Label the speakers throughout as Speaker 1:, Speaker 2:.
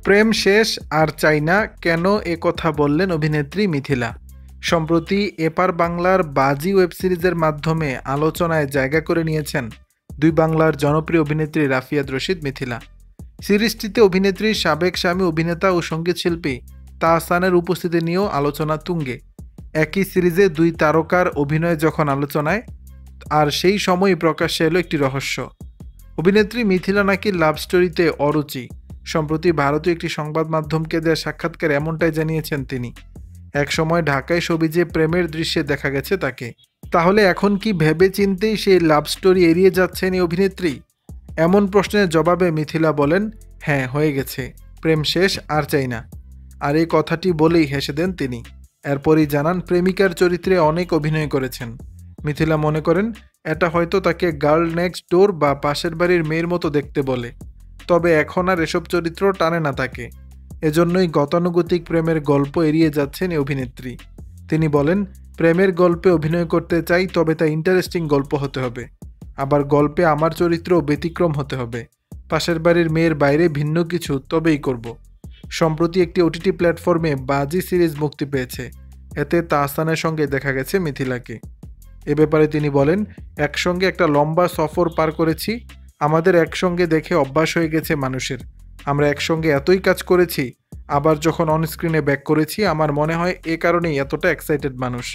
Speaker 1: প্রেম শেষ আর চাই না, কেন এ কথা বললেন অভিনেত্রী মিথিলা। সম্প্রতি এপার বাংলার বাজি ওয়েব সিরিজের মাধ্যমে আলোচনায় জায়গা করে নিয়েছেন দুই বাংলার জনপ্রিয় অভিনেত্রী রাফিয়াত রশিদ মিথিলা। সিরিজটিতে অভিনেত্রীর সাবেক স্বামী অভিনেতা ও সঙ্গীতশিল্পী তাহসানের উপস্থিতি নিয়েও আলোচনা তুঙ্গে। একই সিরিজে দুই তারকার অভিনয় যখন আলোচনায়, আর সেই সময়ই প্রকাশ্যে এলো একটি রহস্য। অভিনেত্রী মিথিলা নাকি লাভ স্টোরিতে অরুচি। সম্প্রতি ভারতীয় একটি সংবাদ মাধ্যমকে দেওয়া সাক্ষাৎকারে এমনটাই জানিয়েছেন তিনি। একসময় ঢাকায় সবিজে প্রেমের দৃশ্যে দেখা গেছে তাকে। তাহলে এখন কি ভেবে চিন্তেই সেই লাভ স্টোরি এড়িয়ে যাচ্ছেন এই অভিনেত্রী? এমন প্রশ্নের জবাবে মিথিলা বলেন, হ্যাঁ হয়ে গেছে, প্রেম শেষ আর চাই না। আর এই কথাটি বলেই হেসে দেন তিনি। এরপরই জানান, প্রেমিকার চরিত্রে অনেক অভিনয় করেছেন। মিথিলা মনে করেন এটা হয়তো তাকে গার্ল নেক্সট ডোর বা পাশের বাড়ির মেয়ের মতো দেখতে বলে। তবে এখন আর এসব চরিত্র টানে না তাকে। এজন্যই গতানুগতিক প্রেমের গল্প এড়িয়ে যাচ্ছেন এই অভিনেত্রী। তিনি বলেন, প্রেমের গল্পে অভিনয় করতে চাই, তবে তা ইন্টারেস্টিং গল্প হতে হবে। আবার গল্পে আমার চরিত্র ব্যতিক্রম হতে হবে। পাশের বাড়ির মেয়ের বাইরে ভিন্ন কিছু, তবেই করব। সম্প্রতি একটি ওটিটি প্ল্যাটফর্মে বাজি সিরিজ মুক্তি পেয়েছে। এতে তাহসানের সঙ্গে দেখা গেছে মিথিলাকে। এ ব্যাপারে তিনি বলেন, একসঙ্গে একটা লম্বা সফর পার করেছি। আমাদের একসঙ্গে দেখে অভ্যাস হয়ে গেছে মানুষের। আমরা একসঙ্গে এতই কাজ করেছি, আবার যখন অনস্ক্রিনে ব্যাক করেছি, আমার মনে হয় এ কারণেই এতটা এক্সাইটেড মানুষ।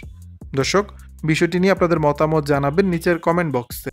Speaker 1: দর্শক, বিষয়টি নিয়ে আপনাদের মতামত জানাবেন নিচের কমেন্ট বক্সে।